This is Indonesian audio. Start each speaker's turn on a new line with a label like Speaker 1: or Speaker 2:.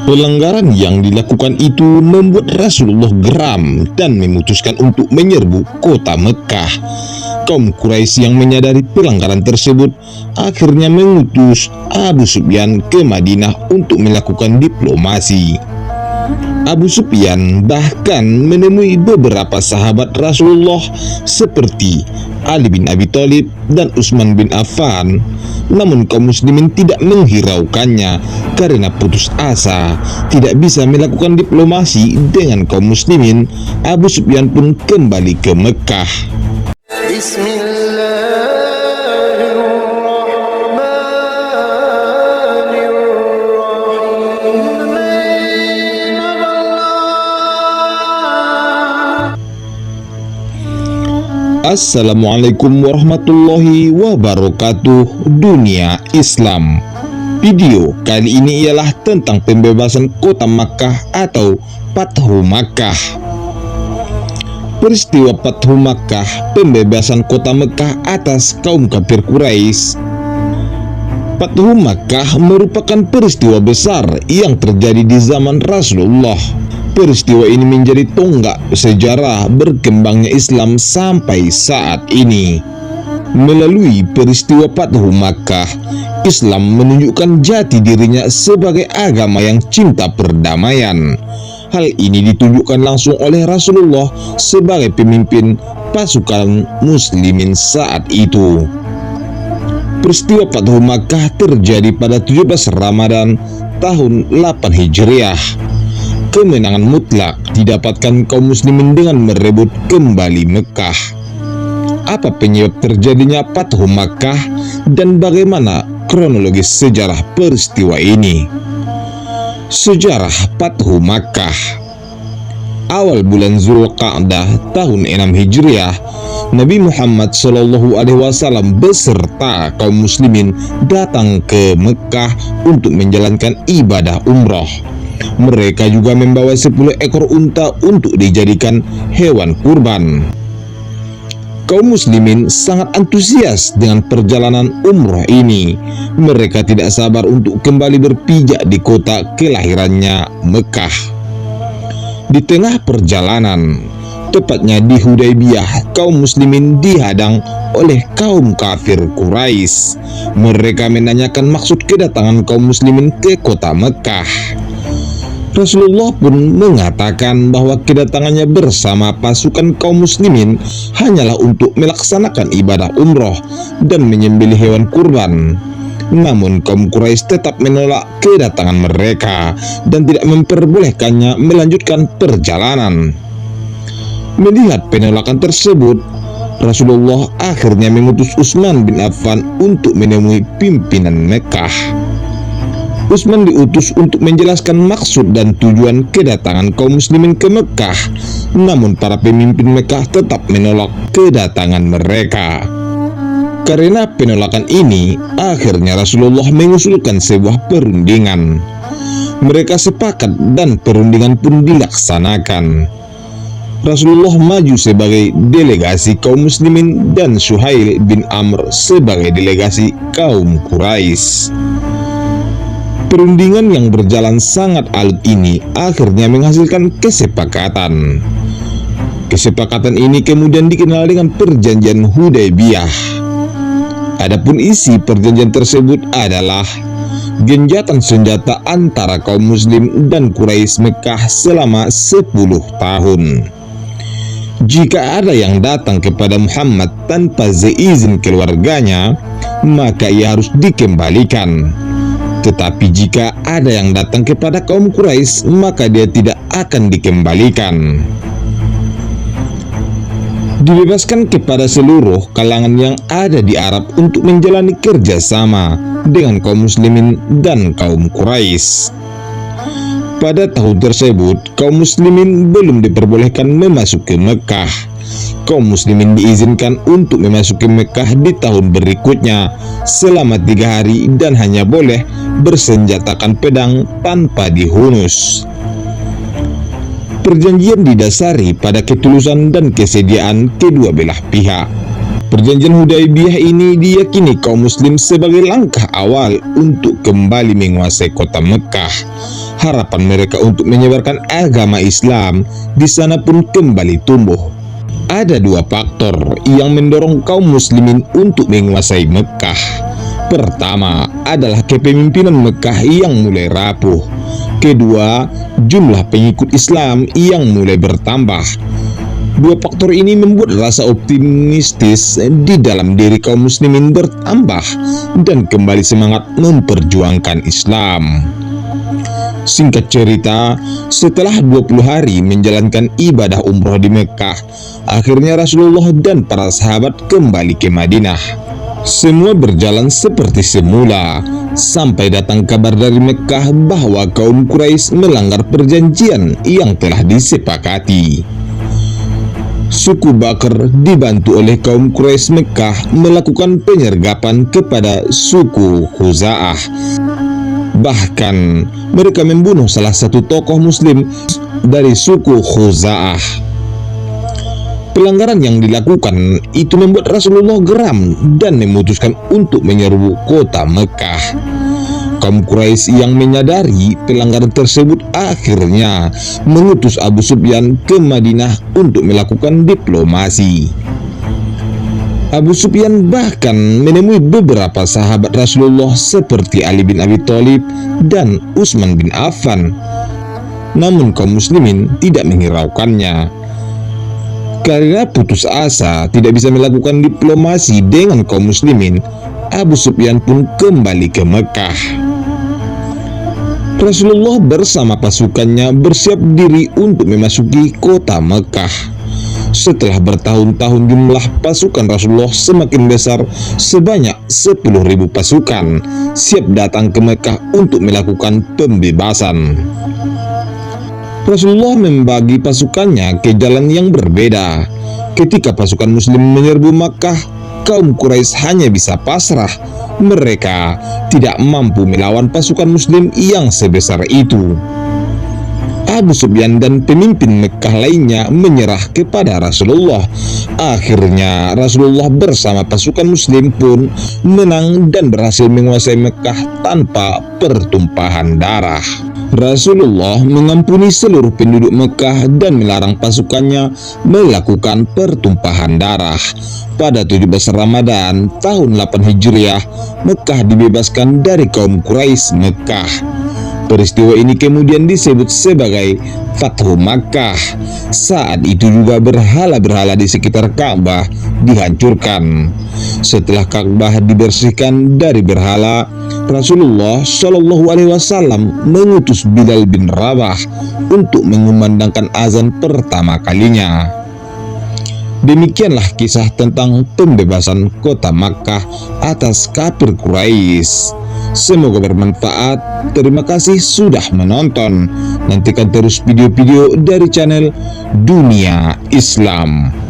Speaker 1: Pelanggaran yang dilakukan itu membuat Rasulullah geram dan memutuskan untuk menyerbu kota Mekah. Kaum Quraisy yang menyadari pelanggaran tersebut akhirnya mengutus Abu Sufyan ke Madinah untuk melakukan diplomasi. Abu Sufyan bahkan menemui beberapa sahabat Rasulullah seperti Ali bin Abi Thalib dan Utsman bin Affan. Namun kaum muslimin tidak menghiraukannya karena putus asa tidak bisa melakukan diplomasi dengan kaum muslimin. Abu Sufyan pun kembali ke Mekah. Assalamualaikum warahmatullahi wabarakatuh. Dunia Islam. Video kali ini ialah tentang pembebasan kota Makkah atau Fathu Makkah. Peristiwa Fathu Makkah, pembebasan kota Mekah atas kaum kafir Quraisy. Fathu Makkah merupakan peristiwa besar yang terjadi di zaman Rasulullah. Peristiwa ini menjadi tonggak sejarah berkembangnya Islam sampai saat ini. Melalui peristiwa Fathu Makkah, Islam menunjukkan jati dirinya sebagai agama yang cinta perdamaian. Hal ini ditunjukkan langsung oleh Rasulullah sebagai pemimpin pasukan muslimin saat itu. Peristiwa Fathu Makkah terjadi pada 17 Ramadan tahun 8 Hijriah. Kemenangan mutlak didapatkan kaum muslimin dengan merebut kembali Mekah. Apa penyebab terjadinya Fathu Makkah dan bagaimana kronologis sejarah peristiwa ini? Sejarah Fathu Makkah. Awal bulan Zulqa'dah tahun 6 Hijriah, Nabi Muhammad SAW beserta kaum muslimin datang ke Mekah untuk menjalankan ibadah umroh. Mereka juga membawa 10 ekor unta untuk dijadikan hewan kurban. Kaum muslimin sangat antusias dengan perjalanan umroh ini. Mereka tidak sabar untuk kembali berpijak di kota kelahirannya, Mekah. Di tengah perjalanan, tepatnya di Hudaybiyah, kaum muslimin dihadang oleh kaum kafir Quraisy. Mereka menanyakan maksud kedatangan kaum muslimin ke kota Mekah. Rasulullah pun mengatakan bahwa kedatangannya bersama pasukan kaum muslimin hanyalah untuk melaksanakan ibadah umroh dan menyembelih hewan kurban. Namun kaum Quraisy tetap menolak kedatangan mereka dan tidak memperbolehkannya melanjutkan perjalanan. Melihat penolakan tersebut, Rasulullah akhirnya mengutus Utsman bin Affan untuk menemui pimpinan Mekah. Utsman diutus untuk menjelaskan maksud dan tujuan kedatangan kaum muslimin ke Mekah. Namun para pemimpin Mekah tetap menolak kedatangan mereka. Karena penolakan ini, akhirnya Rasulullah mengusulkan sebuah perundingan. Mereka sepakat dan perundingan pun dilaksanakan. Rasulullah maju sebagai delegasi kaum muslimin dan Suhail bin Amr sebagai delegasi kaum Quraisy. Perundingan yang berjalan sangat alot ini akhirnya menghasilkan kesepakatan. Kesepakatan ini kemudian dikenal dengan Perjanjian Hudaybiyah. Adapun isi perjanjian tersebut adalah gencatan senjata antara kaum muslim dan Quraisy Mekah selama 10 tahun. Jika ada yang datang kepada Muhammad tanpa seizin keluarganya, maka ia harus dikembalikan. Tetapi jika ada yang datang kepada kaum Quraisy, maka dia tidak akan dikembalikan. Dibebaskan kepada seluruh kalangan yang ada di Arab untuk menjalani kerjasama dengan kaum muslimin dan kaum Quraisy. Pada tahun tersebut, kaum muslimin belum diperbolehkan memasuki Mekah. Kaum muslimin diizinkan untuk memasuki Mekah di tahun berikutnya selama 3 hari dan hanya boleh bersenjatakan pedang tanpa dihunus. Perjanjian didasari pada ketulusan dan kesediaan kedua belah pihak. Perjanjian Hudaibiyah ini diyakini kaum muslim sebagai langkah awal untuk kembali menguasai kota Mekah. Harapan mereka untuk menyebarkan agama Islam di sana pun kembali tumbuh. Ada dua faktor yang mendorong kaum muslimin untuk menguasai Mekah. Pertama adalah kepemimpinan Mekah yang mulai rapuh. Kedua, jumlah pengikut Islam yang mulai bertambah. Dua faktor ini membuat rasa optimistis di dalam diri kaum muslimin bertambah dan kembali semangat memperjuangkan Islam. Singkat cerita, setelah 20 hari menjalankan ibadah umroh di Mekah, akhirnya Rasulullah dan para sahabat kembali ke Madinah. Semua berjalan seperti semula, sampai datang kabar dari Mekah bahwa kaum Quraisy melanggar perjanjian yang telah disepakati. Suku Bakr dibantu oleh kaum Quraisy Mekah melakukan penyergapan kepada suku Khuza'ah. Bahkan mereka membunuh salah satu tokoh muslim dari suku Khuza'ah. Pelanggaran yang dilakukan itu membuat Rasulullah geram dan memutuskan untuk menyerbu kota Mekah. Kaum Quraisy yang menyadari pelanggaran tersebut akhirnya mengutus Abu Sufyan ke Madinah untuk melakukan diplomasi. Abu Sufyan bahkan menemui beberapa sahabat Rasulullah seperti Ali bin Abi Thalib dan Utsman bin Affan. Namun kaum muslimin tidak menghiraukannya. Karena putus asa tidak bisa melakukan diplomasi dengan kaum muslimin, Abu Sufyan pun kembali ke Mekah. Rasulullah bersama pasukannya bersiap diri untuk memasuki kota Mekah. Setelah bertahun-tahun jumlah pasukan Rasulullah semakin besar sebanyak 10.000 pasukan siap datang ke Mekah untuk melakukan pembebasan. Rasulullah membagi pasukannya ke jalan yang berbeda. Ketika pasukan muslim menyerbu Makkah, kaum Quraisy hanya bisa pasrah. Mereka tidak mampu melawan pasukan muslim yang sebesar itu. Abu Sufyan dan pemimpin Mekah lainnya menyerah kepada Rasulullah. Akhirnya Rasulullah bersama pasukan muslim pun menang dan berhasil menguasai Mekah tanpa pertumpahan darah. Rasulullah mengampuni seluruh penduduk Mekah dan melarang pasukannya melakukan pertumpahan darah. Pada 17 Ramadan tahun 8 Hijriah, Mekah dibebaskan dari kaum Quraisy Mekah. Peristiwa ini kemudian disebut sebagai Fathu Makkah. Saat itu juga berhala-berhala di sekitar Ka'bah dihancurkan. Setelah Ka'bah dibersihkan dari berhala, Rasulullah Shallallahu Alaihi Wasallam mengutus Bilal bin Rabah untuk mengumandangkan azan pertama kalinya. Demikianlah kisah tentang pembebasan kota Makkah atas kafir Quraisy. Semoga bermanfaat. Terima kasih sudah menonton. Nantikan terus video-video dari channel Dunia Islam.